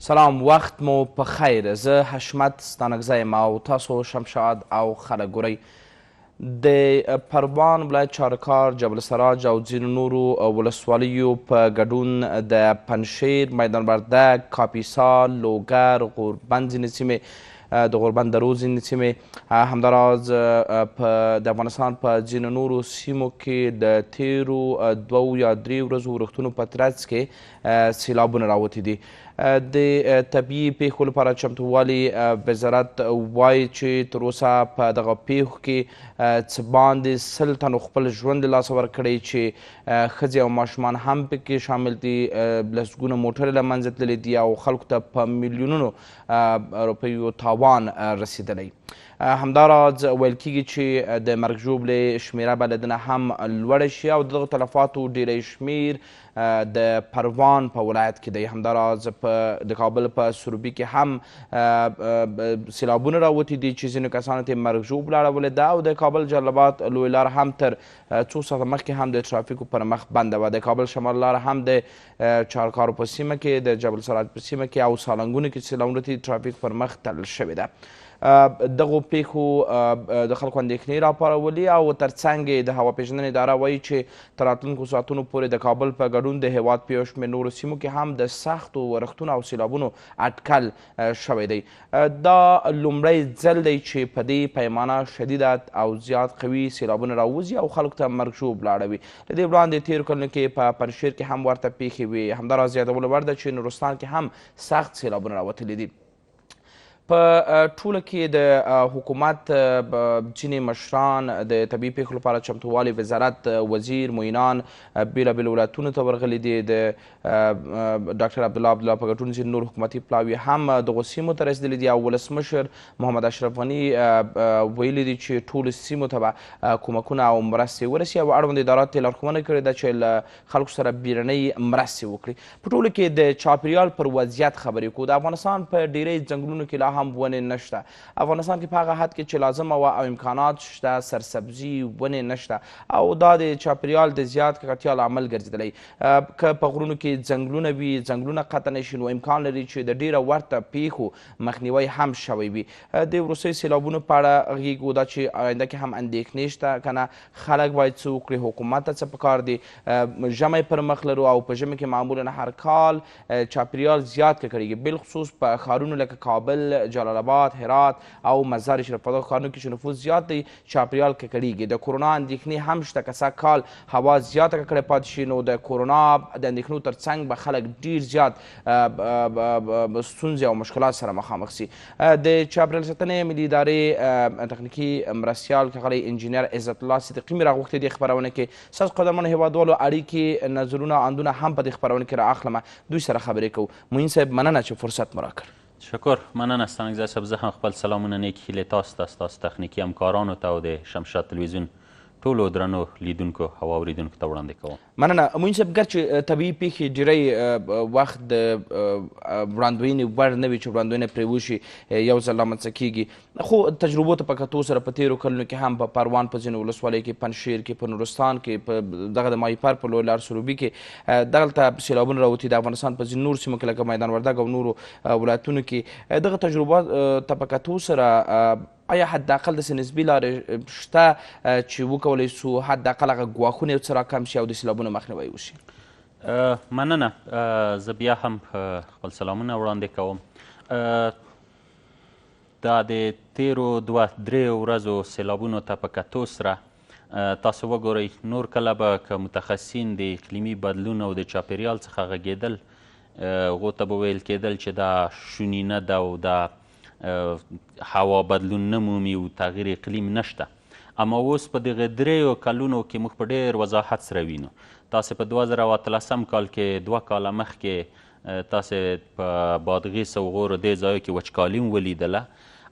سلام، وخت مو په خیر. زه حشمت ستانکزی یم او تاسو شمشاد او خلک ګورئ. د پروان ولایت چارکار، جبل سراج او ځینو نورو ولسوالیو په ګډون د پنشیر، میدان وردګ، کاپیسا، لوګر، غوربند ځینې سیمې د غوربند درو ځینې سیمې، همداراز د افغانستان په ځینو نورو سیمو کې د تیرو 2 یا 3 ورځو ورښتونو په ترڅ کې سیلابونه راوتي دي. د طبیعي پیښو لپاره چمتووالي وزارت وایي چې تر اوسه په دغه پیښو کې څه باندې 100 تنو خپل ژوند له لاسه ورکړی چې ښځې او ماشومان هم پکې شامل دي. لسګونه موټرې له منځه تللي دي او خلکو ته په میلیونونو روپیو تاوان رسېدلی. همداراز ویل کېږي چې د مرګ ژوبلې شمیره به له دې نه هم لوړه شي او د دغو تلفاتو ډیری شمیر د پروان په ولایت کې دی. همداراز د کابل په سروبي کې هم سیلابونه راوتي دي چې ځینو کسانو ته یې مرګ ژوبله اړولې ده او د کابل جلال آباد لویه لار هم تر څو ساعته مخکې هم د ټرافیکو پر مخ بنده وه. د کابل شمال لار هم د چارکارو په سیمه کې، د جبل سراج په سیمه کې او سالنګونو کې سیلابونو ته ټرافیک پر مخ تړل شوې ده. دغو پیښو د خلکو اندېښنې راپارولي او ترڅنګ د هوا پیژندنې اداره وایي چې تر راتلونکو ساعتونو پورې د کابل په ګډون د هېواد په یو شمېر نورو سیمو کې هم د سختو ورښتونو او سیلابونو اټکل شوی دی. دا لومړی ځل دی چې په دې پیمانه شدیده او زیات قوي سیلابونه راوځي او خلکو ته مرګ ژوبله اړوي. له دې وړاندې تېرو کلونو کې په پنجشیر کې هم ورته پیښې وې. همداراز یادولو وړ ده چې نورستان کې هم سخت سیلابونه راوتلي دي. په ټوله کې د حکومت ځینې مشران د طبیعي پیښو لپاره چمتووالي وزارت وزیر معینان بېلابېلو ولایتونو ته ورغلي دي. د ډاکټر عبدالله په ګډون ځینې نور حکومتي پلاوي هم دغو سیمو ته رسېدلي دي او ولسمشر محمد اشرف غني ویلي دي چې ټولو سیمو ته به کومکونه او مرستې ورسي او اړوند ادارات ته لارښوونه کړې ده چې له خلکو سره بیړنۍ مرستې وکړي. په ټولو کې د چاپیریال پر وضعیت خبرې کوو. د افغانستان په ډیری ځنګلونو کې لا هم ونې نشته. افغانستان کې په هغه حد کې چې لازمه وه او امکانات شته، سرسبزي ونې نشته او دا د چاپیریال د زیات ککړتیا لامل ګرځېدلی. که په غرونو کې ځنګلونه وي، ځنګلونه قطع نه شي، نو امکان لري چې د ډېره ورته پیښو مخنیوی هم شوی وي. د وروستیو سیلابونو په اړه غږیږو دا چې آینده کې هم اندېښنې شته که نه، خلک باید څه وکړي، حکومت ته څه پکار دي. ژمی پر مخ لرو او په ژمي کې معمولا هر کال چاپیریال زیات ککړېږي، بالخصوص په ښارونو لکه کابل، جلال آباد، هرات او مزار شریف. په دغو ښارونو کې چې نفوس زیات دی چاپیریال ککړېږي. د کورونا اندېښنې هم شته. که سږ کال هوا زیاته ککړې پاتې شي نو د کورونا د اندېښنو تر څنګ به خلک ډېر زیات ستونزې او مشکلات سره مخامخ سي. د چاپیریال ساتنې ملي ادارې تخنیکي مرستیال ښاغلی انجینر عزت الله صدیقي مې راغوښتي دې خپرونه کې. ستاسو قدرمنو هېوادوالو اړیکې، نظرونه، اندونه هم په دې خپرونه کې رااخلمه. دوی سره خبرې کوو. معین صاحب مننه چې فرصت مو راکړ. شکر، مننه ستانکزی صاحب. زه هم خپل سلامونه نیک هیلې تاسو ته، ستاسو تخنیکي همکارانو ته او د شمشاد تلویزیون ټولو درنو لیدونکو او اوریدونکو ته وړاندې کوم. مننه. معین صاحب، ګر چې طبیعي پیښې ډېری وخت د وړاندوینې وړ نه وي چې وړاندوینه پرې وشي، یو ځل رامنځته کېږي، خو تجربو ته په کتو سره په تېرو کلونو کې هم په پروان په ځینو ولسوالیو کې، پنجشیر کې، په نورستان کې، په دغه د ماهیپر په لویه لار سروبي کې دغلته سیلابونه راوتي. د افغانستان په ځینو نورو سیمو کې لکه میدان وردګ او نورو ولایتونو کې دغه تجربات ته په کتو سره آیا حداقل داسې نسبي لارې شته چې وکولی سو حداقل هغه ګواښونه یو څه راکم شي او د سیلابونو مخنیوی وشي؟ مننه. زه بیا هم خپل سلامونه وړاندې کوم. دا د تیرو 2-3 ورځو سیلابونو ته په کتو سره تاسو وګورئ، نور کله به که متخصصین د اقلیمي بدلون او د چاپیریال څخه غږېدل، هغو ته به ویل کېدل چې دا شوني نه ده او دا هوا بدلون نه مومي او تغییر اقلیم نشته. اما اوس په دغه 3 کلونو کې موږ په ډېر وضاحت سره وینو. تاسې په 2013 کال کې 2 کاله مخکې تاسې په بادغیس او غور دې ځایو کې وچکالي ولیدله.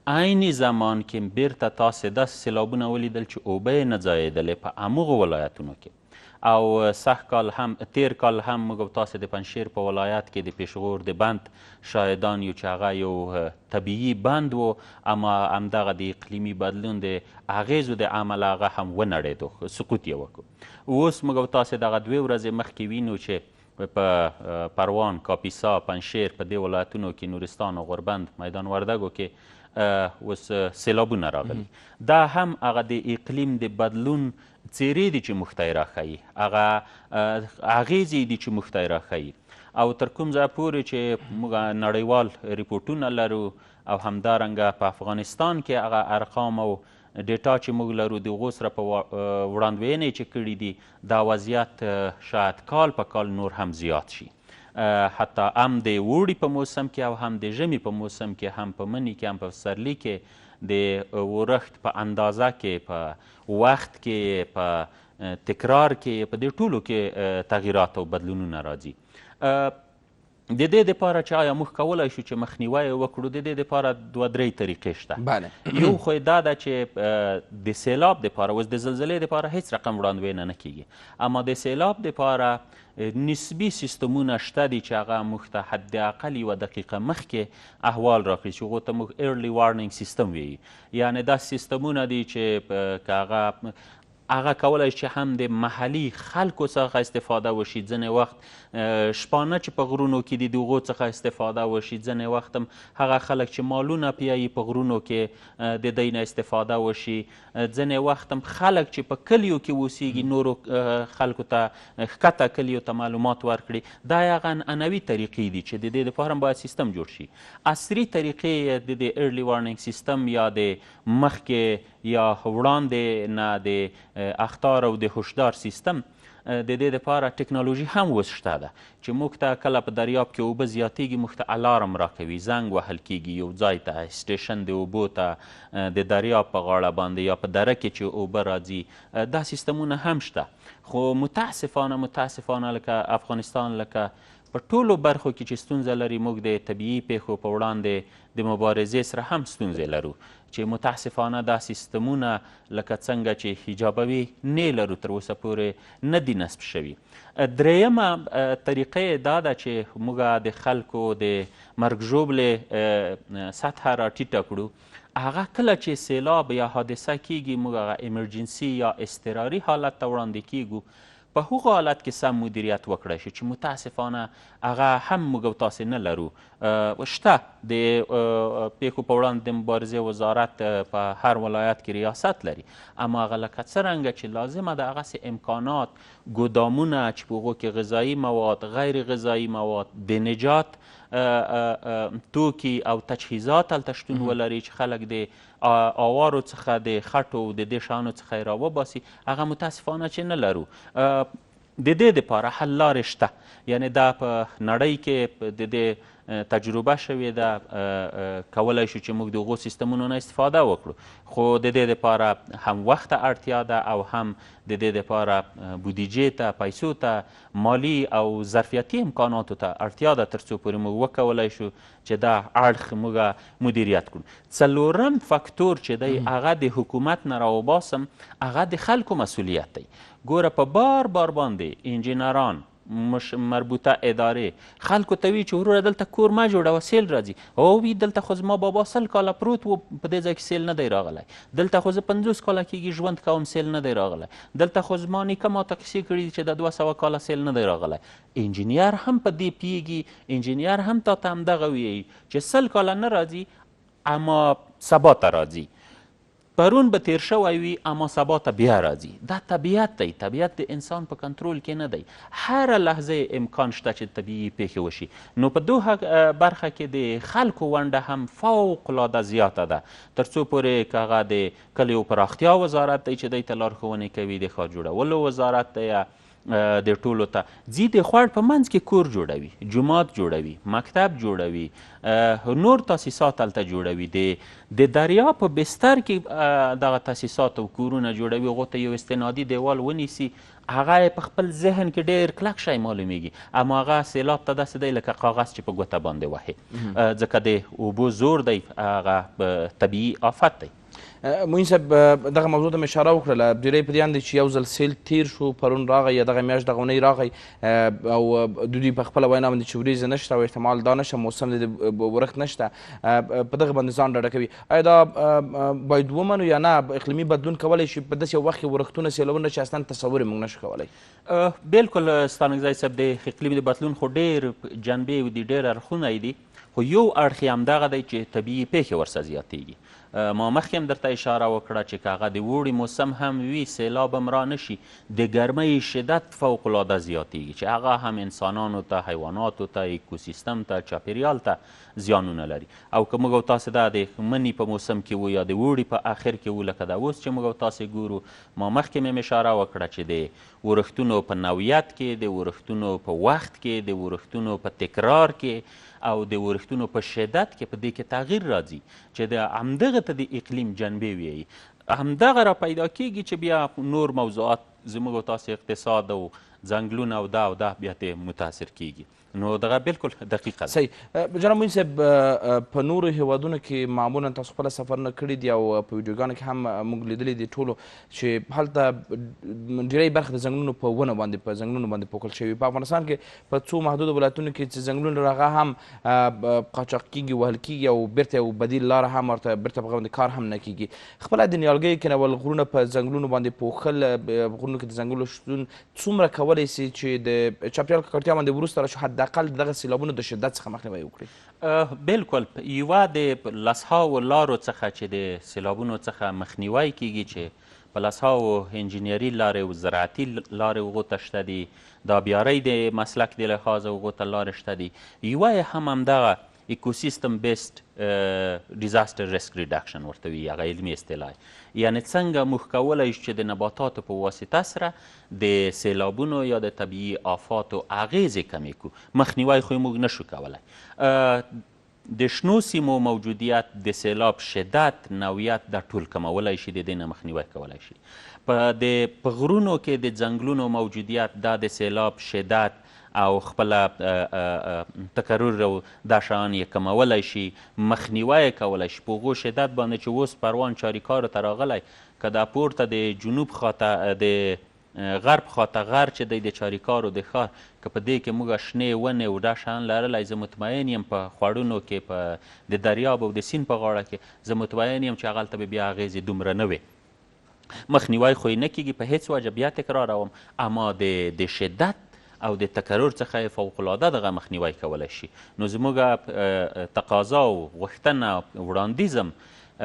عیني زمان کې بیرته تاسې داسې سیلابونه ولیدل چې اوبه یې نه ځایېدلې په همغو ولایتونو کې. او تیر کال هم موږ تاسې د پنجشیر په ولایت کې د پیشغور د بند شاهدان یو چې هغه یو طبیعي بند و، اما همدغه د اقلیمي بدلون د اغیزو د امله هغه هم ونړېدو، سقوط یې وکړو. اوس موږ تاسې دغه 2 ورځې مخکې وینو چې په پروان، کاپیسا، پنجشیر په دې ولایتونو کې نورستان و غوربند، میدان وردګو کې اوس سیلابونه راغلي. دا هم هغه د اقلیم د بدلون څیرې دي چې موږ ته یې راښیي، هغه اغیزې دي چې موږ ته یې راښیي. او تر کوم ځایه پورې چې موږ نړیوال ریپورټونه لرو او همدارنګه په افغانستان کې هغه ارقام او ډیټا چې موږ لرو د هغو سره په وړاندوینې چې کړي دي، دا وضعیت شاید کال په کال نور هم زیات شي. حتی هم د اوړي په موسم کې او هم د ژمي په موسم کې، هم په مني کې هم په پسرلي کې د ورښت په اندازه کې، په وخت کې، په تکرار کې، په دې ټولو کې تغییرات او بدلونونه راځي. د دې دپاره چې آیا موږ کولی شو چې مخنیوی وکړو، د دې دپاره دوه درې طریقې شته. یو خو دا ده چې د سیلاب دپاره، اوس د زلزلې دپاره هیڅ رقم وړاندوینه نه کیږي، اما د سیلاب دپاره نسبي سیستمونه شته دي چې هغه موږ ته حداقل یوه دقیقه مخکې احوال راکړي، چې هغو ته موږ ارلی وارنینګ سیستم ویي. یعنې دا سیستمونه دي چې که هغه کولی چې هم د محلي خلکو څخه استفاده وشي، ځینې وخت شپانه چې په غرونو کې دي د هغو څخه استفاده وشي، ځینې وخت هم هغه خلک چې مالونه پیایي په غرونو کې د دی نه استفاده وشي، ځینې وخت هم خلک چې په کلیو کې اوسیږي نورو خلکو ته ښکته کلیو ته معلومات ورکړي. دا هغه عنعنوي طریقې دي چې د دې دپاره هم باید سیستم جوړ شي. عصري طریقې د دې ارلی وارنینګ سیستم یا د مخکې یا وړاندې نه د اخطار او د هشدار سیستم، د دې دپاره ټکنالوژي هم اوس شته ده چې موږ ته کله په دریاب کې اوبه زیاتیږي، موږ ته الارم راکوي، زنګ وهل کیږي یو ځای ته، سټیشن د اوبو ته د دریاب په غاړه باندې یا په دره کې چې اوبه راځي. دا سیستمونه هم شته، خو متاسفانه لکه افغانستان، لکه په ټولو برخو کې چې ستونزه لري، موږ د طبیعي پیښو په وړاندې د مبارزې سره هم ستونزې لرو، چې متاسفانه دا سیستمونه لکه څنګه چې حجابوي نه لرو، تر اوسه پورې نه دي نصب شوي. درېیمه طریقه دا ده چې موږ د خلکو د مرګ ژوبلې سطحه راټیټه کړو. هغه کله چې سیلاب یا حادثه کیږي، موږ هغه ایمرجنسي یا اضطراري حالت ته وړاندې کیږو. په هغو حالت کې سم مدیریت وکړی شي چې متاسفانه هغه هم موږ او تاسې نه لرو. شته د پیښو په وړاندې د مبارزې وزارت په هر ولایت کې ریاست لري، اما هغه لکه څرنګه چې لازمه ده هغسې امکانات، ګودامونه چې په هغو کې غذایي مواد، غیر غذایي مواد، د نجات توکي او تجهیزات هلته شتون ولري چې خلک د آوارو څخه، د خټو، د دې شیانو څخه یې راوباسي. هغه متاسفانه چې نه لرو. د دې دپاره حل لارې شته، یعنې دا په نړۍ کې د دې تجربه شوې ده، کولی شو چې موږ د هغو سیستمونو نه استفاده وکړو، خو د دې دپاره هم وخت ته اړتیا ده او هم د دې دپاره بودیجې ته، پیسو ته، مالی او ظرفیتي امکاناتو ته اړتیا ده، تر څو پورې موږ وکولی شو چې دا اړخ موږ مدیریت کړو. څلورم فکتور چې دی هغه د حکومت نه راوباسم، هغه د خلکو مسؤلیت دی. ګوره په بار باندې انجینران، مربوطه ادارې خلکو ته وي چې وروره دلته کور مه جوړوه، سیل راځي. او وي دلته خو زما بابا 100 کاله پروت و، په دې ځای کې سیل نه دی راغلی. دلته خو زه 50 کاله کېږي ژوند کوم، سیل نه دی راغلی. دلته خو زما نیکه ماته کیسې کړي دي چې د 200 کاله سیل نه دی راغلی. انجینیر هم په دې پیږي، انجینیر هم تا ته همدغه ویي چې 100 کاله نه راځي، اما سبا ته راځي. پرون به تیر شوی وي، اما سبا ته بیا راځي. دا طبیعت دی، طبیعت د انسان په کنترول کې نه دی. هره لحظه امکان شته چې طبیعي پیښې وشي. نو په دوه برخه کې د خلکو ونډه هم فوق العاده زیاته ده، تر څو پورې که هغه د کلیو پراختیا وزارت دی چې دی ته لارښوونې کوي، د ښار جوړولو وزارت دی، د ټولو ته ځي، د خوړ په منځ کې کور جوړوي، جومات جوړوي، مکتب جوړوي، نور تاسیسات هلته جوړوي، د دریا په بستر کې دغه تاسیسات او کورونه جوړوي، هغو ته یو استنادي دیوال ونیسي، هغه په خپل ذهن کې ډېر کلک شی معلومیږي، اما هغه سیلاب ته داسې دی لکه کاغذ چې په ګوته باندې وهي، ځکه د اوبو زور دی، هغه طبیعي آفت دی. معین صاحب دغه موضوع ته مې اشاره وکړله ډېری په دې اند چې یو ځل سیل تیر شو پرون راغی یا دغه میاشت دغه اونۍ راغی او دوی په خپله وینا باندې چې وریځې نشته او احتمال دا نشته موسم د ورښت نشته په دغه باندې ځان ډاډه کوي آیا دا باید ومنو یا نه اقلیمي بدلون کولی شي په داسې یو وخت کې ورښتونه سیلابونه چې اصلا تصور یې موږ نشو کولی بلکل ستانکزی صاحب د اقلیم د بدلون خو ډېر جنبې دي ډېر اړخونه یې دي خو یو اړخ یې همدغه دی چې طبیعي پیښې ورسره زیاتېږي ما مخکې هم درته اشاره وکړه چې که هغه د اوړي موسم هم وي سیلاب هم را نشي د ګرمۍ شدت فوق العاده زیاتېږي چې هغه هم انسانانو ته حیواناتو ته ایکوسیستم ته چاپیریال ته زیانونه لري او که موږ او تاسې دا د مني په موسم کې وو یا د اوړي په اخر کې وو لکه دا اوس چې موږ او تاسې ګورو ما مخکې مې اشاره وکړه چې د ورښتونو په نوعیت کې د ورښتونو په وخت کې د ورښتونو په تکرار کې او د ورښتونو په شدت کې په دې کې تغییر راځي چې د همدغه ته د اقلیم جنبې ویایي همدغه را پیدا کیږي چې بیا نور موضوعات زموږ او تاسې اقتصاد او ځنګلونه او دا بیا ته متاثر کیږي نو دغه بالکل دقیقه ده صحیح جناب معین صاحب په نورو هیوادونو کې معمولا تاسو خپله سفرونه کړي دي او په ویډیوګانو کې هم موږ لیدلي دي ټولو چې هلته ډېری برخه د ځنګلونو په ونه باندې په ځنګلونو باندې پوکل شوي په افغانستان کې په څو محدودو ولایتونو کې چې ځنګلونه هغه هم قاچاق کیږي وهل کیږي او بیرته یو بدیل لاره هم ورته بیرته په هغه باندې کار هم نه کیږي خپله د نیالګیو کینول غرونه په ځنګلونو باندې پوښل غرونو کې د ځنګلو شتون څومره کولی سي چې د چاپېریال ککړتیا باندې وروسته راشو حداقل دغه سیلابونو د شدت څخه مخنیوی وکړي بلکل یوه د لسهاوو لارو څخه چې د سیلابونو څخه مخنیوی کیږي چې په لسهاوو انجینري لارې او زراعتي لارې هغو ته شته دي د آبیارۍ د مسلک د لحاظه هغو ته لارې شته دي یوه یې هم همدغه ایکوسیستم بیسډ ډیزاستر ریسک ریډکشن ورته وي هغه علمي اصطلاح یعنې څنګه موږ کولی شو چې د نباتاتو په واسطه سره د سیلابونو یا د طبیعي آفاتو اغیزې کمې کړو مخنیوی خو موږ نشو کولی د شنو سیمو موجودیت د سیلاب شدت نوعیت دا ټول کمولی شي د دې نه مخنیوی کولی شي په غرونو کې د ځنګلونو موجودیت دا د سیلاب شدت او خپله تکرر او دا شیان یې کمولی شي مخنیوی یې کولی شي په هغو شدت باندې چې اوس پروان چاریکارو ته راغلی که دا پورته د جنوب خواته د غرب خواته غر چې دی د چاریکارو د ښار که په دې کې موږ شنې ونې او دا شیان لرلی زه مطمئن یم په خوړونو کې په د دریاب او د سیند په غاړه کې زه مطمئن یم چې هغلته به بیا اغیزې دومره نه وي مخنیوی خو یې نه کیږي په هیڅ وجه بیا تکراروم اما د شدت او د تکرر څخه یې فوقالعاده دغه مخنیوی کولی شي نو زموږ تقاضا او غوښتنه وړاندیزم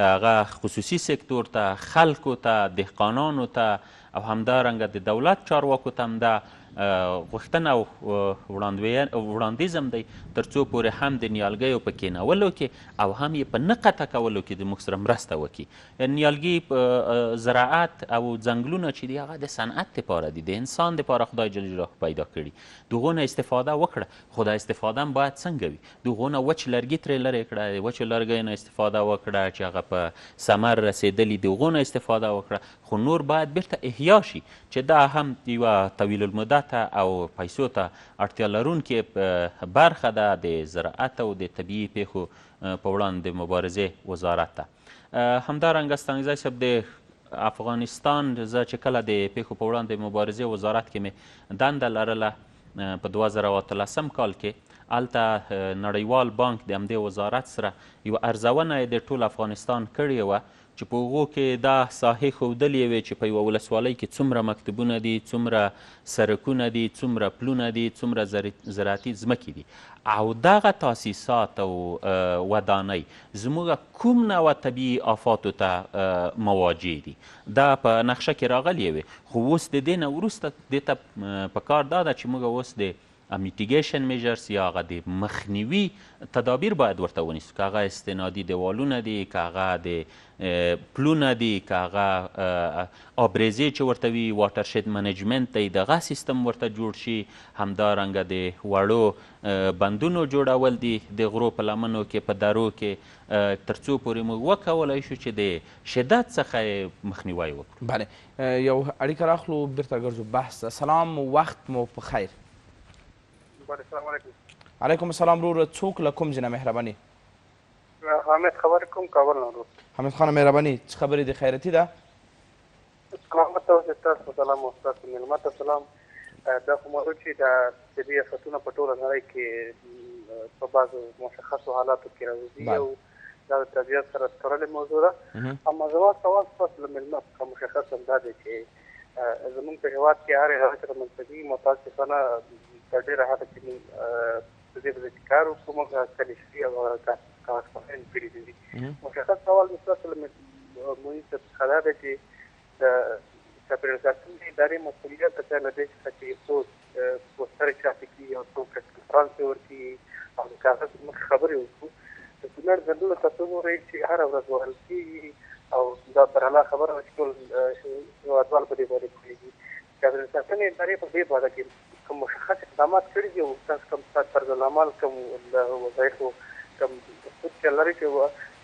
هغه خصوصي سکتور ته خلکو ته دهقانانو ته او همدارنګه د دولت چارواکو ته هم دا غوښتنه او وړاندیزم دی تر څو پورې هم د نیالګیو په کینولو کې او هم یې په نه قطع کولو کې د موږ سره مرسته وکړي نیالګي زراعت او ځنګلونه چې دي هغه د صنعت دپاره دي د انسان دپاره خدای جل جلاله پیدا کړي د هغو نه استفاده وکړه خو دا استفاده هم باید څنګه وي د هغو نه وچ لرګي ترې لرې کړه د وچو لرګیو نه استفاده وکړه چې هغه په ثمر رسېدلي د هغو نه استفاده وکړه خو نور باید بیرته احیا شي چې دا هم یوه طویل المدت او پیسو ته اړتیا لرونکې برخه ده د زراعت او د طبیعي پیښو په وړاندې د مبارزې وزارت ته همدارنګه ستانکزی صاحب د افغانستان زه چې کله د پیښو په وړاندې د مبارزې وزارت کې مې دنده لرله په 2013 کال کې هلته نړیوال بانک د همدې وزارت سره یوه ارزونه یې د ټول افغانستان کړې وه چې په هغو کې دا ساحې ښودلې وې چې په یوه ولسوالۍ کې څومره مکتبونه دي څومره سرکونه دي څومره پلونه دي څومره زراعتي ځمکې دي او دغه تاسیسات او ودانۍ زموږ کوم نوع طبیعي آفاتو ته مواجه دي دا په نقشه کې راغلې وې خو اوس د دې نه وروسته دې ته په کار دا ده چې موږ اوس د میټیګیشن میجرز یا هغه د مخنیوي تدابیر باید ورته ونیسو که هغه استنادي دیوالونه دي که هغه د پلونه دي که هغه آبریزې چې ورته وي واټرشید منیجمنت دی دغه سیستم ورته جوړ شي همدارنګه د وړو بندونو جوړول دي د غرو په لمنو کې په درو کې تر څو پورې موږ وکولی شو چې د شدت څخه مخنیوی وکړو بله یو اړیکه راخلو بیرته ګرځو بحث سلام وخت مو په خیر السلام علیکم. علیکم السلام ورور څوک له کوم ځای نه مهرباني حامد خبرې کوم کابل نه ورو. حمید خان مهرباني څه خبرې د خیرتي ده؟ سلامت اوسئ، تاسو سلام او ستاسو مېلمه ته سلام. دا خو موضوع چې د طبي آفتونو په ټوله نړۍ کې په بعضو مشخصو حالاتو کې راوځي او دا د طبیعت سره تړلې موضوع ده. اما زما سوال ستاسو له مېلمه څخه مشخص دا دی چې زموږ په هېواد کې هر هغه چې منطقي متاسفانه تر ډېره حده چې موږ په دې باندې چې کار وکړو موږ کلیشي او کارخانې کړي دي. مشخص سوال مې ستاسو له محیط څخه دا دی چې د چاپېریال ساتنې ادارې مسؤلیت د چا له دې څخه چې یو څوک پوسټرې چاپې کړي او څوک کنفرانس ورکړي او د کاغذ مخې خبرې وکړو. د کونړ ځنګلونو ته وګورئ چې هره ورځ وهل کېږي او دا برله خبره ده چې ټول هېوادوال په دې باندې پوهېږي. چاپېریال ساتنې ادارې په دې باره کې کوم مشخص اقدامات کړي دي او تاسو کوم طرزالعمل کوم وظایفو کوم چې لري چې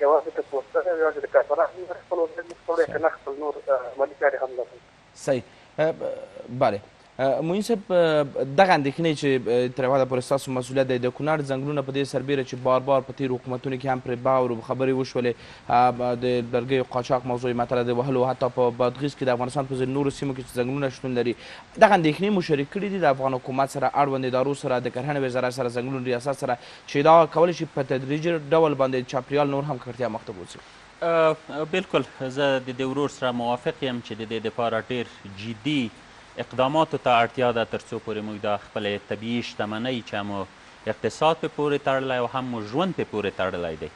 یوازې د پوسټر یوازې د کارپرات خپل وظایف مخ ته وړي که نه خپل نور عملي چارې هم لري. صحیح. بله معین صاحب دغه اندېښنې چې تر یو حده پورې ستاسو مسؤلیت دی د کونړ ځنګلونه په دې سربیره چې بار بار په تېرو حکومتونو کې هم پرې باور خبرې وشولې د لرګیو قاچاق موضوع مطرح د وهلو حتی په بادغیس کې د افغانستان په ځینو نورو سیمو کې چې ځنګلونه شتون لري دغه اندېښنې مو شریک کړي دي د افغان حکومت سره اړوند ادارو سره د کرهنې وزارت سره ځنګلونو ریاست سره چې دا کولی شي په تدریجي ډول باندې چاپریال نور هم ککړتیا مخ ته بوځي؟ بالکل زه د دې ورور سره موافق یم چې د دې دپاره ډېر جدي اقداماتو ته اړتیا ده تر څو پورې موږ دا خپلې طبیعي شتمنۍ چې مو اقتصاد پې پورې تړلی او هم مو ژوند پې پورې تړلی دی.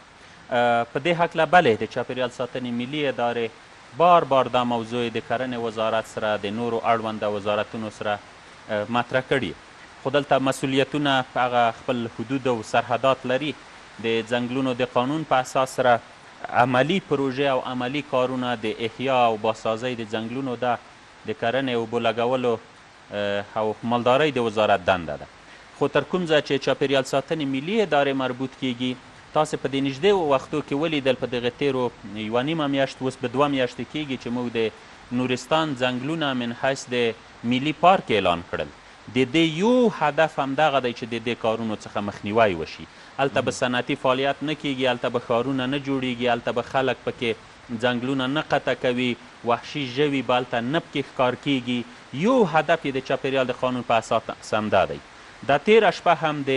په دې هکله بلې د چاپېریال ساتنې ملي ادارې بار بار دا موضوع د کرنې وزارت سره د نورو اړونده وزارتونو سره مطرح کړي خو دلته مسؤلیتونه هغه خپل حدود او سرحدات لري. د ځنګلونو د قانون په اساس سره عملی پروژې او عملی کارونه د احیا او باسازۍ د ځنګلونو ده د کرنې اوبو لګولو او مالدارۍ د وزارت دنده ده. خو تر کوم ځایه چې چاپېریال ساتنې ملي ادارې مربوط کیږي تاسې په دې نږدې وختو کې ولیدل په دغه تیرو یوه نیمه میاشت اوس به 2 میاشتې کیږي چې موږ د نورستان ځنګلونه من حیث د ملي پارک اعلان کړل. د دې یو هدف همدغه دی چې د دې کارونو څخه مخنیوی وشي. هلته به صنعتي فعالیت نه کیږي، هلته به ښارونه نه جوړیږي، هلته به خلک پکې ځنګلونه نه قطع کوي، وحشي ژوي به هلته نه پکې ښکار کیږي. یو هدف یې د چاپېریال د قانون په اساس همدا دی. دا تېره شپه هم د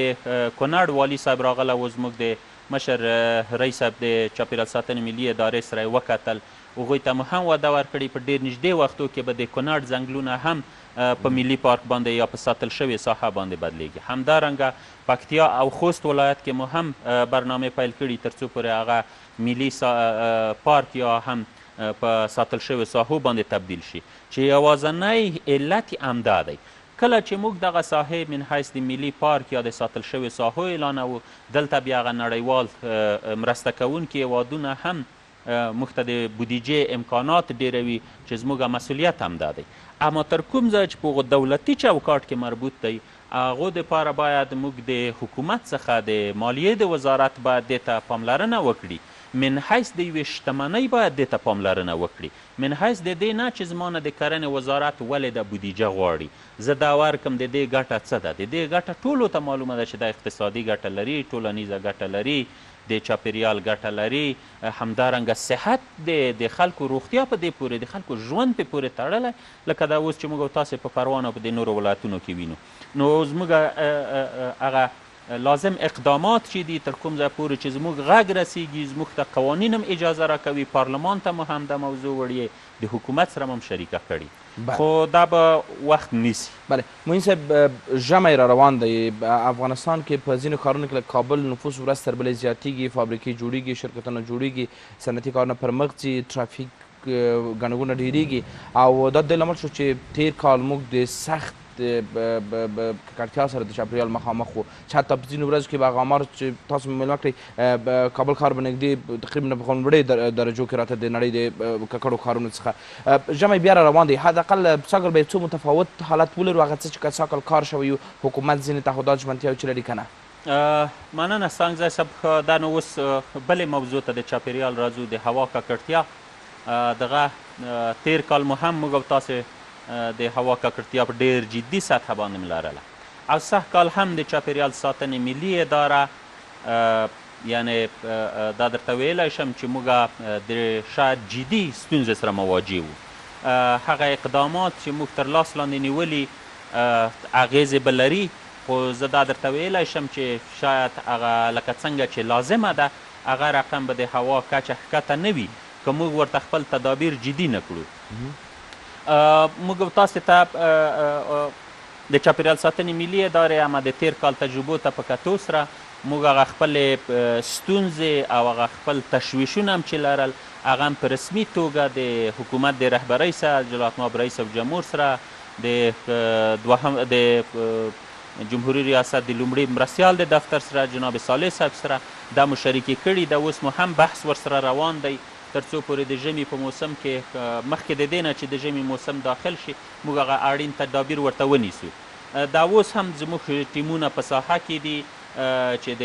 کونړ والي صاحب راغلی و، زموږ د مشر رئیس صاحب د چاپېریال ساتنې ملي ادارې سره یې وکتل. هغوی ته مو هم وعده ورکړې په ډېر نږدې وختو کې به د کونړ ځنګلونه هم په ملي پارک باندې یا په ساتل شوې ساحه باندې بدلیږي. همدارنګه پکتیا او خوست ولایت کې مو هم برنامې پیل کړي تر څو پورې هغه ملي پارک یا هم په ساتل شوې ساحو باندې تبدیل شي چې یوازنی علت همدا دی. کله چې موږ دغه ساحې من حیث د ملي پارک یا د ساتل شوې ساحو اعلانوو دلته بیا هغه نړیوال مرسته کوونکي هېوادونه هم موږ ته د بودیجې امکانات ډېروي چې زموږ مسؤلیت همدا دی. اما تر کوم ځای چې په هغو دولتي چوکاټ کې مربوط دی هغو دپاره باید موږ د حکومت څخه د مالیې د وزارت باید دې ته پاملرنه وکړي. من حیث د یوې شتمنۍ باید دې ته پاملرنه وکړي. من حیث د دې نه چې زما نه د کرنې وزارت ولې د بودیجه غواړي. زه دا ورکم د دې ګټه څه ده. د دې ګټه ټولو ته معلومه ده چې دا اقتصادي ګټه لري، ټولنیزه ګټه لري، د چاپېریال ګټه لري، همدارنګه صحت د خلکو روغتیا په دې پورې د خلکو ژوند پې پورې تړلی لکه دا اوس چې موږ او تاسې په پروان او په د نورو ولایتونو کې وینو. نو زموږ هغه لازم اقدامات چې دي تر کوم ځای پورې چې زموږ غږ رسیږي، زموږ ته قوانین هم اجازه راکوي، پارلمان ته مو هم دا موضوع وړي، د حکومت سره هم شریکه کړي، خو دا به وخت نیسي. بله معین صاحب ژمی را روان دی. افغانستان کې په ځینو ښارونو کې کابل نفوس ورځ تر بلې زیاتیږي، فابریکې جوړیږي، شرکتونه جوړیږي، صنعتي کارونه پر مخ ځي، ټرافیک ګڼه ډیریږي او دا د دې لامل شو چې تیر کال موږ د سخت ککړتیا سره د چاپېریال مخامخ وو چې حتی په ځینو ورځو کې به هغه آمار چې تاسو مېلمه کړئ کابل ښار به نږدې تقریبا په لومړۍ درجو کې راته د نړۍ د ککړو ښارونو څخه. ژمی بیا را روان دی، حداقل سږکال به یو څه متفاوت حالت ولرو هغه څه چې که سږکال کار شوی وي حکومت ځینې تعهدات ژمنتیاوې چې لري که نه. مننه څانګزی صاحب. دا نو اوس بلې موضوع ته د چاپېریال راځو، د هوا ککړتیا. دغه تیر کال مو هم موږ او تاسې د هوا ککړتیا په ډېر جدي سطحه باندې لرله او سږ کال هم د چاپېریال ساتنې ملي اداره یعنې دا درته ویلی شم چې موږ د شاید جدي ستونزې سره مواجه وو. هغه اقدامات چې موږ تر لاس لاندې نیولي اغیزې به لري، خو زه دا درته ویلی شم چې شاید هغه لکه څنګه چې لازمه ده هغه رقم به د هوا کچه ښکته نه وي که موږ ورته خپل تدابیر جدي نه کړو. موږ تاسې ته د چاپېریال ساتنې ملي ادارې اما د تیر کال تجربو ته په کتو سره موږ هغه خپلې ستونزې او هغه خپل تشویشونه هم چې لرل هغه هم په رسمي توګه د حکومت د رهبرۍ سره جلالت مآب رئیس الجمهور سره د جمهوري ریاست د لومړي مرستیال د دفتر سره جناب صالح صاحب سره دا مو شریکې کړي ده. اوس مو هم بحث ورسره روان دی تر څو پورې د ژمي په موسم کې مخکې د دې نه چې د ژمي موسم داخل شي موږ هغه اړین تدابیر ورته ونیسو. دا اوس هم زموږ ټیمونه په ساحه کې دي چې د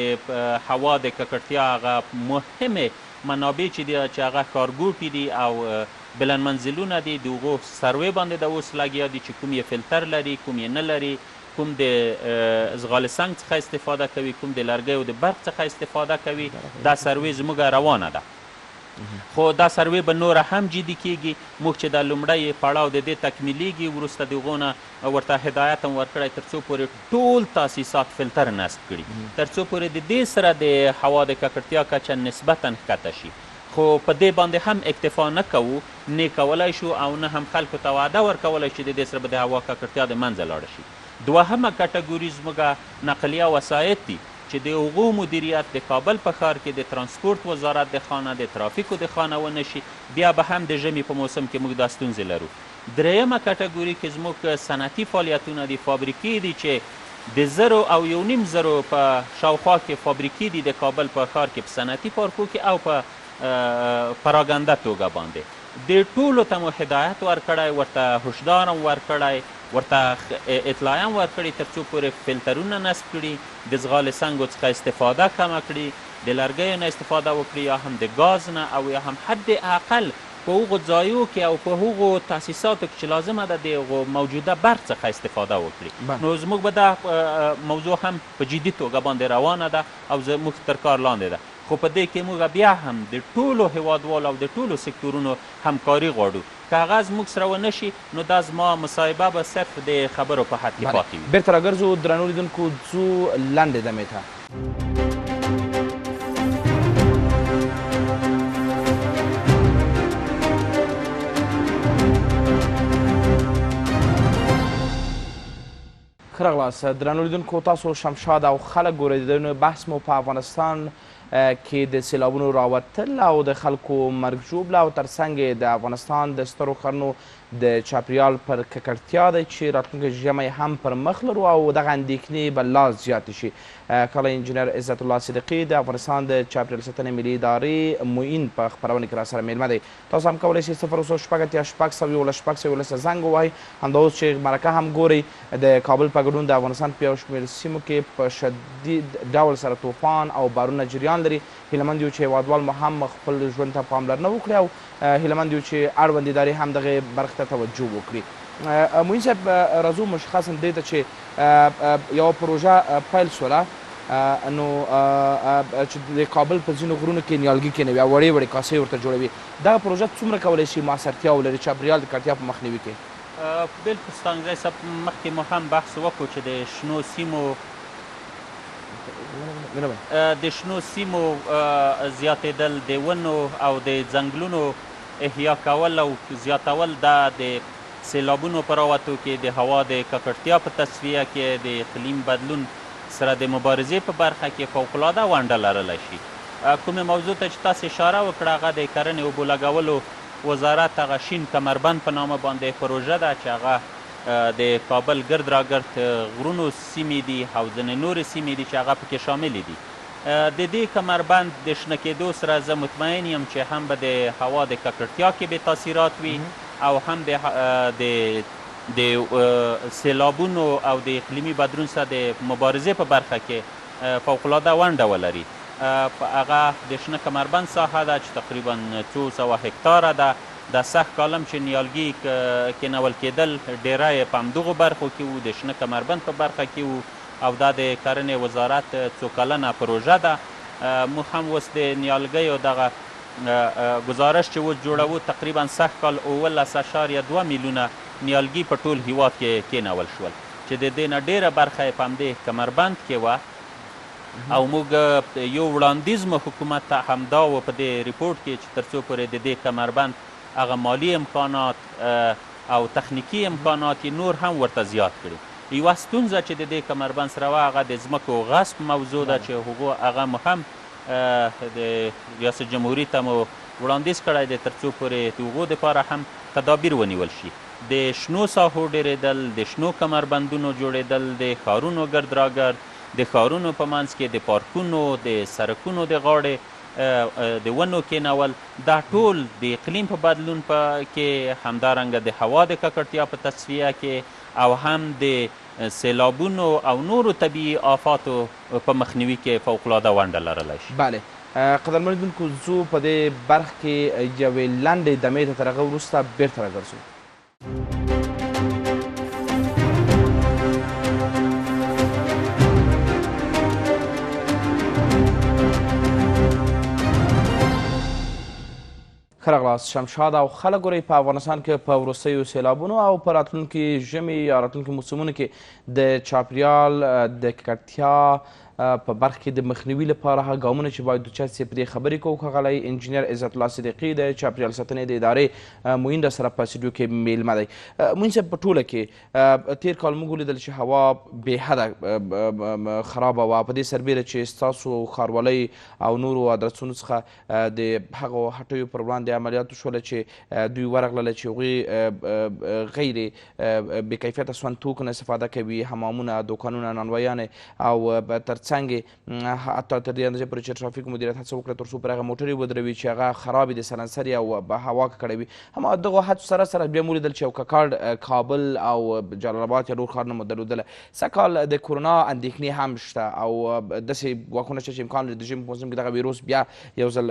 هوا د ککړتیا هغه مهمې منابع چې هغه ښارګوټي دي او بلند منزلونه دي د هغو سروې باندې د اوس لګیا دي چې کوم یې فلتر لري کوم یې نه لري، کوم د ازغال سنگ څخه استفاده کوي، کوم د لرګیو د برق څخه استفاده کوي. دا سروې زموږ روانه ده، خو دا سروې به نوره هم جدي کیږي. موږ چې دا لومړی پړاو د دې تکمیلیږي وروسته د هغو نه ورته هدایت هم ورکړی تر څو پورې ټول تاسیسات فلتر نصب کړي، تر څو پورې د دې سره د هوا د ککړتیا کچه نسبتا ښکته شي. خو په دې باندې هم اکتفا نه کوو، نه کولی شو او نه هم خلکو ته وعده ورکولی چې د دې سره به د هوا ککړتیا د منځه لاړه شي. دوهمه کټګوري زموږ نقلیه وسایط دي چې د هغو مدیریت د کابل په ښار کې د ترانسپورت وزارت د خانه د ترافیکو د خانه ونه شي، بیا به هم د ژمي په موسم کې موږ دا ستونزې لرو. درېیمه کټګوري کې زموږ صنعتي فعالیتونه دي، فابریکې دي چې د 1000 او 1500 په شاوخوا کې فابریکې دي د کابل په ښار کې په صنعتي پارکو کې او په پراګنده توګه باندې. د ټولو ته مو هدایت ورکړی، ورته هشدار هم ورکړی، ورته اطلاع هم ورکړي تر څو پورې فلترونه نصب کړي، د ځغال سنګو څخه استفاده کمه کړي، د لرګیو نه استفاده وکړي یا هم د ګاز نه، او یا هم حد اقل په هغو ځایو کې او په هغو تاسیساتو کې چې لازمه ده د هغو موجوده برق څخه استفاده وکړي. نو زموږ به دا موضوع هم په جدي توګه باندې روانه ده او زموږ تر کار لاندې ده. خو په دې کې موږ بیا هم د ټولو هیوادوالو او د ټولو سکتورونو همکاري غواړو. که هغه زموږ سره ونه شي نو دا زما مصاحبه به صرف د خبرو په حد کې پاتې وي. بیرته راګرځو درنو لیدونکو، ځو لنډې دمې ته. ښه راغلاست درنو لیدونکو، تاسو شمشاد او خلک ګورئ. د بحث مو په افغانستان کې د سیلابونو راوتل او د خلکو مرګ ژوبله او ترڅنګ د افغانستان د سترو ښارونو د چاپیریال پر ککړتیا دی چې راتلونکی ژمی هم پر مخ لرو او دغه اندېښنې به لا زیاتې شي. کله انجینر عزت الله صدیقي د افغانستان د چاپیریال ساتنې ملي ادارې معین په خپرونه کې راسره میلمه دی. تاسو هم کولی شئ 0 زنګ ووهئ. همدا اوس چې مرکه هم ګورئ د کابل په ګډون د افغانستان په یو شمېر سیمو کې په شدید ډول سره طوفان او بارونه جریان لري. هیله مند یو چې هیوادوال مو هم خپل ژوند ته پاملرنه وکړي او هیله مند یو چې اړوند ادارې هم دغې برخې ته توجه وکړي. معین صاحب، راځو مشخصا دې ته چې یوه پروژه پیل شوله نو چې د کابل په ځینو غرونو کې نیالګي کینوي او وړې وړې کاسې ورته جوړوي. دغه پروژه څومره کولی شي مؤثرتیا ولري چاپیریال د ککړتیا په مخنیوي کې؟ بلکل ستانګزی صاحب، مخکې مو هم بحث وکړو چې د شنو سیمو زیاتېدل، د ونو او د ځنګلونو احیا کول او زیاتول دا د سیلابونو په راوتو کې، د هوا د ککړتیا په تصفیه کې، د اقلیم بدلون سره د مبارزې په برخه کې فوقالعاده ونډه لرلی شي. کومې موضوع ته چې تاسې اشاره وکړه هغه د کرنې اوبو لګولو وزارت هغه شین کمربند په نامه باندې پروژه ده چې هغه د کابل ګرد راګرد غرونو سیمې دي او ځینې نورې سیمې دي چې هغه پکې شاملې دي. د دې کمربند د شنه کېدو سره زه مطمئن یم چې هم به د هوا د ککړتیا کې بې تاثیرات وي او هم د سیلابونو او د اقلیمي بدلون سره د مبارزې په برخه کې فوقالعاده ونډه ولري. هغه د شنه کمربند ساحه ده چې تقریبا 200 هکتاره ده. د سخت کالم چې نیالګي کینول کېدل ډیره یې په همدغو برخو کې وو، د شنه کمربند په برخه کې وو او دا د کرنې وزارت 2 کلنه پروژه ده. موږ هم اوس د نیالګیو دغه گزارش چې اوس جوړوو تقریبا سږ کال 18.2 میلیونه نیالګي په ټول هیواد کې کېنول شول چې د دې نه ډېره برخه یې په همدې کمربند کې وه او موږ یو وړاندیز مو حکومت ته همدا و په دې ریپورټ کې چې تر څو پورې د دې کمربند هغه مالی امکانات او تخنیکي امکانات یې نور هم ورته زیات کړي یوه ستونزه چې د دې کمربند سره وه هغه د ځمکو غصب موضوع ده چې هغو هغه مو هم د ریاست جمهوري ته مو وړاندیز کړی دی تر څو پورې د هغو دپاره هم تدابیر ونیول شي د شنو ساحو ډېرېدل د شنو کمربندونو جوړېدل د ښارونو ګرد راګرد د ښارونو په منځ کې د پارکونو د سرکونو د غاړې د ونو کېنول دا ټول د اقلیم په بدلون کې همدارنګه د هوا د ککړتیا په تصفیه کې او هم د سیلابونو او نورو طبیعي آفاتو په مخنیوي کې فوقالعاده ونډه لرلی شي. بله قدرمن لیدونکو زو په دې برخه کې یوې لنډې دمې ته تر هغه وروسته بیرته راګرځو. ښه راغلاست شمشاد او خلک ګورئ په افغانستان کې په وروستیو سیلابونو او په راتلونکي ژمي یا راتلونکي موسمونو کې د چاپیریال د ککړتیا په برخه کې د مخنیوي لپاره هغه ګامونه چې باید اوچت سي پرې خبرې کوو ښاغلی انجینر عزت الله صدیقي د چاپیریال ساتنې د ادارې معین سره په سټډیو کې میلمه دی. معین صاحب په ټوله کې تیر کال موږ ولیدل چې هوا بېحده خرابه وه په دې سربیره چې ستاسو ښاروالۍ او نورو ادرسونو څخه د هغو هټیو پر وړاندې عملیاتو شوله چې دوی ورغلله چې هغوی غیر بېکیفیته سون توکو نه استفاده کوي حمامونه دوکانونه نانوایانې او تر څنګ حتی تر دې اندازې پورې چې ټرافیک مدیریت هڅه وکړه تر څو پر هغه موټرې ودروي چې هغه خرابې د سرانسري او هوا ککړه وي. همدغو هڅو سره سره بیا مو ولیدل چې یو ککړ کابل او جلال آباد یا نور ښارونه مو درلودله. سږ کال د کورونا اندېښنې هم شته او داسې ګواښونه شته چې امکان لري د ژمي په موسم کې دغه ویروس بیا یو ځل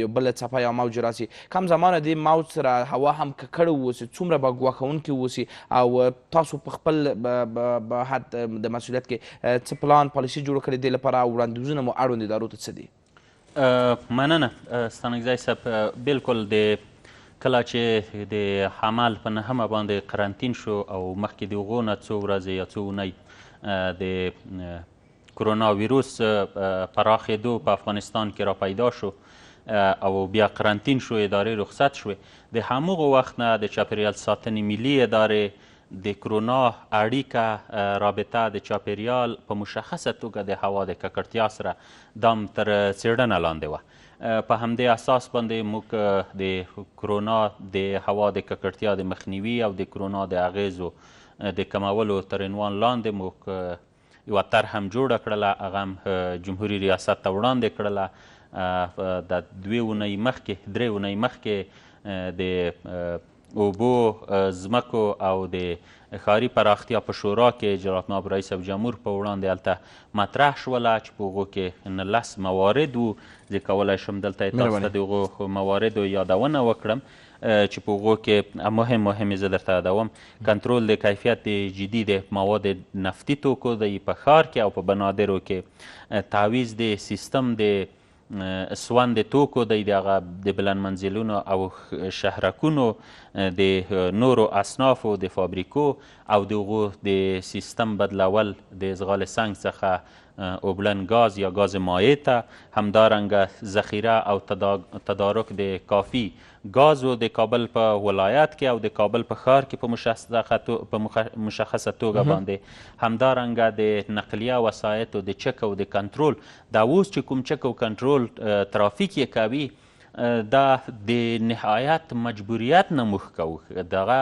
یو بله څپه یا موج راسي. کم زمانه دې موج سره هوا هم ککړه واوسي څومره به ګواښونکې واوسي او تاسو په خپل حد د مسؤلیت کې څه پلان پالیسي جوړه کړې دې لپاره او وړاندیزونه مو اړوند ادارو ته څه دي؟ مننه ستانکزی صاحب. بالکل د کله چې د حمل په نهمه باندې قرنطین شو او مخکې د هغو نه څو ورځې یا څو اونۍ د کرونا ویروس پراخېدو په افغانستان کې را پیدا شو او بیا قرنطین شو ادارې رخصت شوې د همغو وخت نه د چاپیریال ساتنې ملي ادارې د کرونا اړیکه رابطه د چاپیریال په مشخصه توګه د هوا د ککړتیا سره دام تر څېړنه لاندې وه. په همدې اساس باندې موږ د کرونا د هوا د ککړتیا د مخنیوي او د کرونا د اغیزو د کمولو تر عنوان لاندې موږ یوه طرح هم جوړه کړله هغه هم جمهوري ریاست ته وړاندې کړله د 2 اونۍ مخکې 3 اونۍ مخکې د اوبو ځمکو او د ښاري پراختیا په شورا کې جلالتمآب رئیس جمهور په وړاندې هلته مطرح شوله چې په هغو کې 19 موارد وو. زه کولی شم دلته یې تاسو ته د هغو مواردو یادونه وکړم چې په هغو کې مهم زه درته یادوم. کنترول د کیفیت جدي د مواد نفتي توکو دی په ښار کې او په بنادرو کې تعویض د سیستم د سوند توکو دی دغه د بلند منزلونو او شهرکونو د نورو اصنافو د فابریکو او دغو د سیستم بدلول د اشغال سنگ څخه اوبلن گاز یا گاز مایع ته همدارنګه ذخیره او تدارک د کافی گازو د کابل په ولایت کې او د کابل په ښار کې په مشخصه توګه باندې همدارنګه د نقلیه وسایطو د چک او د کنټرول دا اوس چې کوم چک او کنټرول ترافیک یې کوي دا د نهایت مجبوریت نه موږ کوو. دغه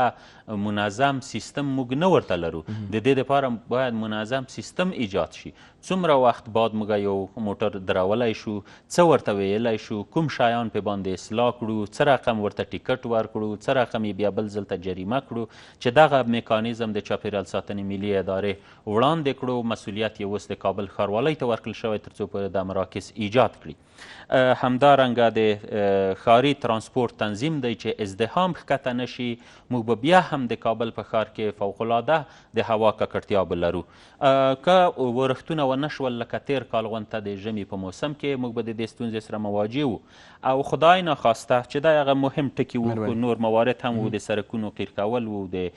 منظم سیستم موږ نه ورته لرو. د دې دپاره باید منظم سیستم ایجاد شي. څومره وخت بعد موږ یو موټر درولی شو، څه ورته ویلی شو، کوم شیان پې باندې اصلاح کړو، څه رقم ورته ټیکټ ورکړو، څه رقم یې بیا بل ځل ته جریمه کړو چې دغه میکانیزم د چاپیریال ساتنې ملي ادارې وړاندې کړو. مسؤلیت یې اوس د کابل ښاروالۍ ته ورکړل شوی تر څو پورې دا مراکز ایجاد کړي. همدارنګه د ښاري ترانسپورت تنظیم دی چې ازدحام ښکته نشي. موږ به بیا هم د کابل په ښار کې فوقالعاده د هوا ککړتیا به لرو. که ورښتونه ونه شول لکه تیر کال غونته د ژمي په موسم کې موږ به د دې ستونزې سره مواجه وو او خدای ناخواسته چې دا هغه مهم ټکي وو خو نور موارد هم وو د سرکونو قیر کول وو د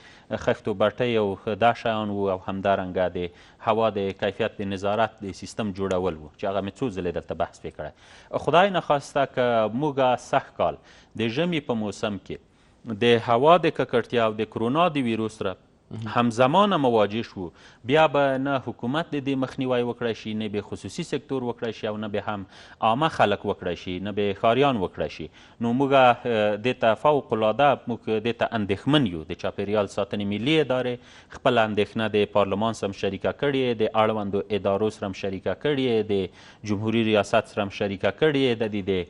خښتو بټۍ او دا شیان وو او همدارنګه د هوا د کیفیت د نظارت د سیستم جوړول وو چې هغه مې څو ځلې دلته بحث پرې کړی خدای ناخواسته که موږ سږ کال د ژمي په موسم کې د هوا د ککړتیا او د کرونا د ویروس سره همزمانه مواجه شو بیا به نه حکومت د دې مخنیوی وکړی شي نه به خصوصي سکتور وکړی شي او نه به هم عامه خلک وکړی شي نه به ښاریان وکړی شي نو موږ دې ته فوق العاده موږ دې ته اندېښمن یو د چاپېریال ساتنې ملي ادارې خپله اندېښنه د پارلمان سره هم شریکه کړې د اړوندو ادارو سره هم شریکه کړې د جمهوري ریاست سره هم شریکه کړې د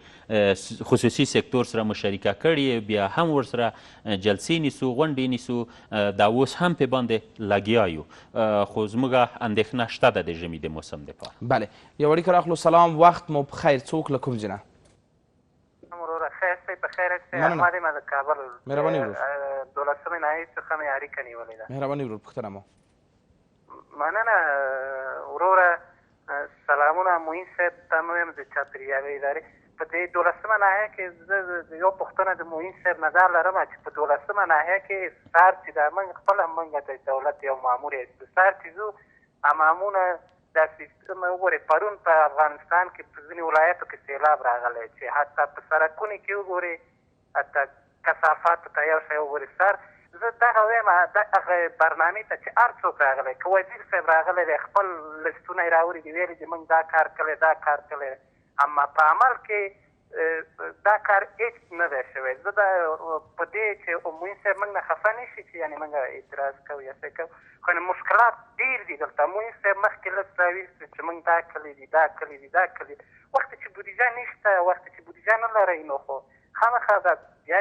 خصوصي سکتور سره مو شریکه کړې بیا هم ورسره جلسې نیسو غونډې نیسو دا اوس هم پې باندې لګیا یو خو زموږ اندېښنه شته ده د ژمي د موسم دپاره بله یو اړیکه راخلو سلام وخت مو په خیر څوک له کوم ځای نه وروره خیر صاحب په خیر یاستئ احمد یم د کابل مهرباني ورور 12مې ناحیې څخه مې اړیکه نیولې ده مهرباني ورور پوښتنه مو مننه وروره سلامونه معین صاحب ته مې ویم د چاپېریال ادارې په دې 12مه ناحیه کې زه یو پوښتنه د معین صاحب نه دا لرم چې په 12مه ناحیه کې سهار چې دا موږ خپله موږ د دولت یو مامور د سهار چې ځو امامونه دا سیستم وګورئ پرون په افغانستان کې په ځینې ولایتو کې سیلاب راغلی چې حتی په سړکونو کې وګورئ حتی کثافاتو ته یو شی وګورئ سهار زه دغه وایم هغه برنامې ته چې هر څوک راغلی که وزیر صاحب راغلی دی خپل لستونه یې راوړي دي ویلي دي موږ دا کار کړی دا کار کړی اما په عمل کې دا کار هېڅ نه دی شوی زه دا په دې چې معین صاحب موږ نه خفه نه شي چې یعنې موږ اعتراض کوو یا څه کوو خو مشکلات ډېر دي دلته معین صاحب مخکې لس راویستو چې موږ دا کلی دي دا کلی دي دا کلی وخت چې بودیجه نشته وخت چې بودیجه نه لرئ نو خو خامخا دا یا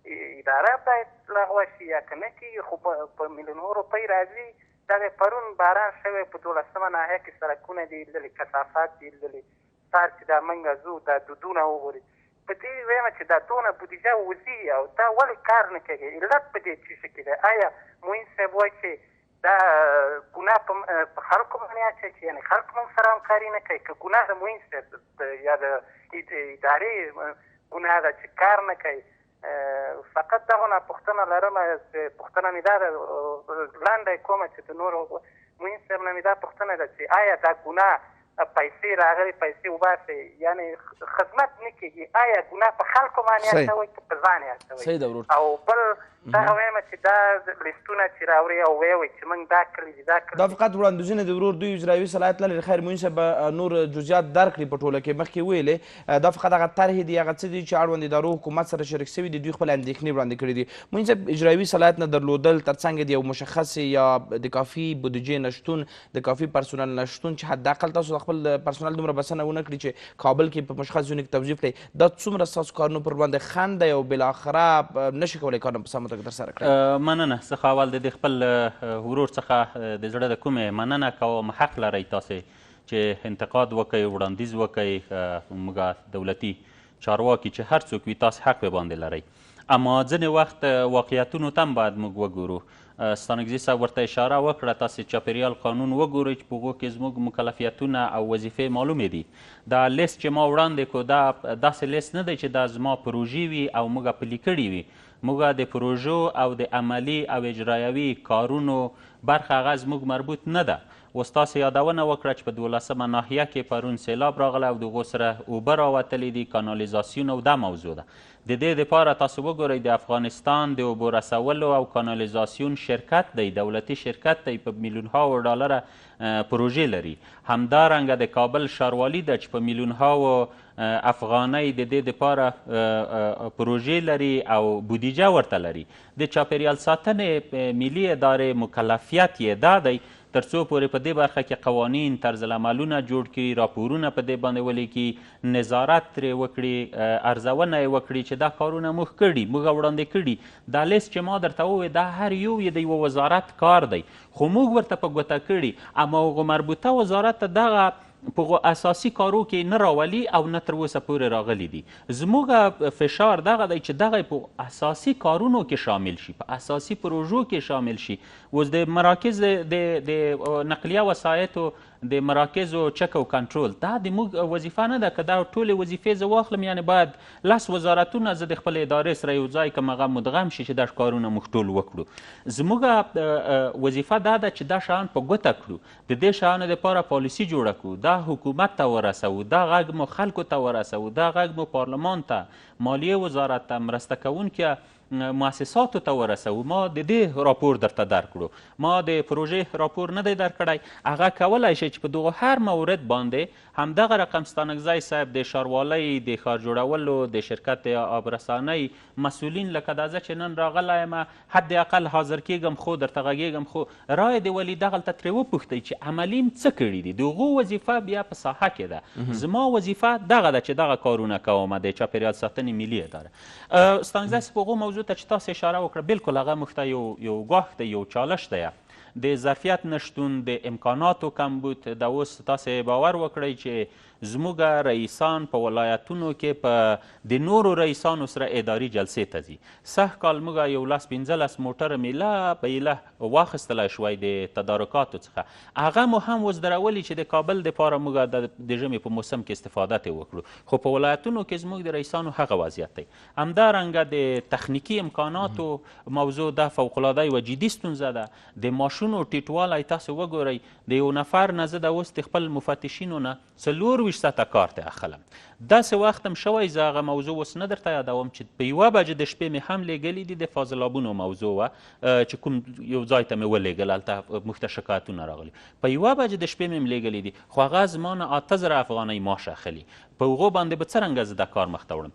اداره باید لغوه شي یا که نه کېږي خو په میلیونو روپۍ راځي دا پرون باران شوی په 12مه ناحیه کې سړکونه دي لیدلي کثافات دي لیدلي سهار چې دا موږ ځو دا دودونه وګورئ په دې وایم چې دا دونه بودیجه وځي او دا ولې کار نه کوي علت په دې څه کې دی آیا معین صاحب وایي چې دا ګناه په خلکو باندې اچوي چې یعنې خلک موږ سره همکاري نه کوي که ګناه د معین صاحب یا د ادارې ګناه ده چې کار نه کوي فقط دغه نه پوښتنه لرم پوښتنه مې دا ده لاندې کومه چې د نورو معین صاحب نه مې دا پوښتنه ده چې آیا دا ګناه پیسې راغلي پیسې وباسئ یعنې خدمت نه کېږي آیا ګناه په خلکو باندې اچوئ که په ځان یې اچوئ او بل دغه وایم چې دا لیستونه چې راوړي او ویې وایي چې موږ دا کړي دي دا کړي دا فقط وړاندیزونه د ورور دوی اجرایوي صلاحیت لري خیر معین صاحب نور جزئیات درکړي په ټوله کې مخکې ویلې دا فقط هغه طرحې دي هغه څه دي چې اړوند ادارو حکومت سره شریک شوي دي دوی خپل اندېښنې وړاندې کړي دي معین صاحب اجرایوي صلاحیت نه درلودل ترڅنګ د یو مشخص یا د کافي بودیجې نشتون د کافي پرسونل نشتون چې حداقل تاسو د خپل پرسونل دومره بسنه ونه کړي چې کابل کې په مشخص ځایونو کې توظیف کړئ دا څومره ستاسو کارونو پر وړاندې خنډ دی او بالاخره نشي کولی کارونه په سمه توګه ترسره کړئ مننه څخه اول د خپل ورور څخه د زړه د کومې مننه کوم حق لرئ تاسې چې انتقاد وکئ وړاندیز وکئ موږ دولتي چارواکي چې هر څوک وي تاسې حق باندې لرئ اما ځینې وخت واقعیتونو ته هم باید موږ وګورو ستانکزي صاحب ورته اشاره وکړه تاسې چاپېریال قانون وګورئ چې په هغو کې زموږ مکلفیتونه او وظیفې معلومې دي دا لیست چې ما وړاندې کړو دا داسې لیست نه دی چې دا زما پروژې وي او موږ پلي کړي وي موږ د پروژو او د عملي او اجرایوي کارونو برخه هغه زموږ مربوط نه ده اوس تاسې یادونه وکړه چې په 12مه ناحیه کې پرون سیلاب راغلی او د هغو سره اوبه راوتلي دي کانالیزاسیون او دا موضوع ده د دې دپاره تاسو وګورئ د افغانستان د اوبو رسولو او کانالیزاسیون شرکت دی دولتي شرکت دی په میلیونهاو ډالره پروژې لري همدارنګه د کابل ښاروالي ده چې په میلیونهاو افغانۍ د دې دپاره پروژې لري او بودیجه ورته لري د چاپېریال ساتنې ملي ادارې مکلفیت یې دا دی تر څو پورې په دې برخه کې قوانین طرزالعملونه جوړ کړي راپورونه په دې باندې ولیکي نظارت ترې وکړي ارزونه یې وکړي چې دا کارونه موږ کړي موږ وړاندې کړي دا لیست چې ما درته وویل دا هر یو یې د یوه وزارت کار دی خو موږ ورته په ګوته کړي اما هغو مربوطه وزارت ته دغه په هغو اساسي کارو کې نه راولي او نه تر اوسه پورې راغلي دي زموږ فشار دغه دی چې دغه په اساسي کارونو کې شامل شي په اساسي پروژو کې شامل شي اوس د مراکز د نقلیه وسایطو د مراکزو چک او کنټرول دا د موږ وظیفه نه ده. که دا ټولې وظیفې زه واخلم یعنې باید 10 وزارتونه زه د خپلې ادارې سره یو ځای کړم، هغه مدغم شي چې دا کارونه موږ ټول وکړو. زموږ وظیفه دا ده چې دا شیان په ګوته کړو، د دې شیانو دپاره پالیسي جوړه کړو، دا حکومت ته ورسوو، دا غږ مو خلکو ته ورسوو، دا غږ مو پارلمان ته، مالیې وزارت ته، مرسته کوونکي مؤسساتو ته ورسوو. ما د دې راپور درته درکړو، ما د پروژې راپور نه دی درکړی. هغه کولی شي چې په دغو هر مورد باندې همدغه رقم ستانکزی صاحب د ښاروالۍ د ښار جوړولو د شرکت آبرسانۍ مسؤلین لکه دا زه چې نن راغلی یم حداقل حاضر کیږم خو درته غږیږم، خو رای د ولي دغلته ترې وپوښتئ چې عملي څه کړي دي. د هغو وظیفه بیا په ساحه کې ده. زما وظیفه دغه ده چې دغه کارونه کوم د چاپیریال ساتنې ملي اداره. ستانکزی صاحب هغو موضوع ته چې تاسو اشاره وکړه بالکل هغه موږ ته یو ګواښ دی، یو چالش دی. د ظرفیت نشتون، د امکاناتو کمبود. دا اوس تاسو باور وکړئ چې زموږ رئیسان په ولایتونو کې په د نورو رئیسانو سره اداري جلسې ته ځي. سږ کال موږ 11-15 موټره میله په ایله واخیستلی شوی د تدارکاتو څخه. هغه مو هم اوس درولي چې د کابل دپاره موږ د ژمي په موسم کې استفاده ترې وکړو، خو په ولایتونو کې زموږ د رئیسانو هغه وضعیت دی. همدارنګه د تخنیکي امکاناتو موضوع دا فوقالعاده یوه جدي ستونزه ده. د ماشونو ټیټوالی تاسو وګورئ، د یو نفر نه زه د اوس د خپل مفتشینو نه 24 کار ته اخلم. داسې وخت هم شوی زه هغه موضوع اوس نه درته یادوم چې په 1 بجې د شپې مې هم لیږلي دي، د فاضلابونو موضوع وه چې کوم یو ځای ته مې ولیږل، هلته موږ ته شکایتونه راغلي. په 1 بجې د شپې مې هم لیږلي دي، خو هغه زما نه 8000 افغانۍ معاش اخلي. په هغو باندې به څرنګه زه دا کار مخته وړم.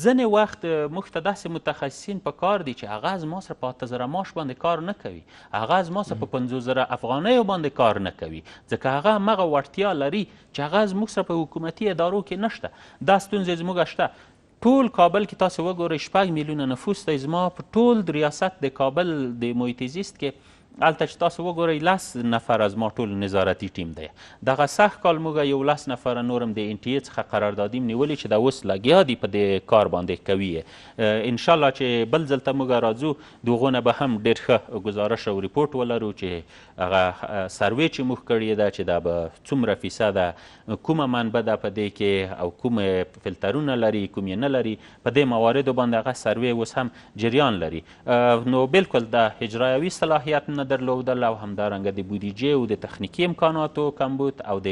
ځینې وخت موږ ته داسې متخصصین په کار دي چې هغه زما سره په 8000 معاش باندې کار نه کوي، هغه زما سره په 50000 افغانیو باندې کار نه کوي، ځکه هغه همغه وړتیا لري چې هغه زموږ سره په حکومتي ادارو کې نشته. دا ستونزې زموږ شته. ټول کابل کې تاسو وګورئ 6 میلیونه نفوس دی. زما په ټول ریاست د کابل د محیط زیست کې هلته چې تاسو وګورئ 10 نفر از ما ټول نظارتي ټیم دی. دغه سږ کال موږ 11 نفره نورم د NTA څخه قراردادیم نیولي چې دا اوس لګیا دي په دې کار باندې کوي. انشاءالله چې بل ځل ته موږ راځو د هغو نه به هم ډېر ښه ګزارش او ریپورټ ولرو چې هغه سروې چې موږ کړې ده چې دا به څومره فیصده کومه منبع ده په دې کې او کومې فلټرونه لري کوم یې نه لري. په دې مواردو باندې هغه سروې اوس هم جریان لري. نو بالکل د اجرایوي صلاحیت نه درلودل او همدارنګه د بودیجې او د تخنیکي امکاناتو کمبود او د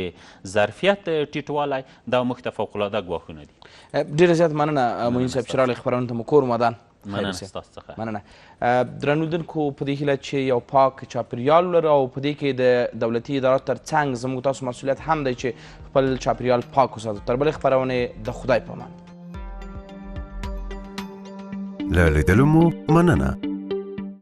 ظرفیت ټیټوالی دا موږ ته فوقالعاده ګواښونه دي. ډېره زیات مننه معین صاحب چې راغلئ خپرونې ته مو کور ودان. مننه ستاسو څخه. مننه. درنو لیدونکو په دې هیله چې یو پاک چاپیریال ولرو او په دې کې د دولتي ادارو تر څنګ زموږ تاسو مسؤلیت هم دی چې خپل چاپیریال پاک وساتو. تر بلې خپرونې د خدای په امان. له لیدلو مو مننه.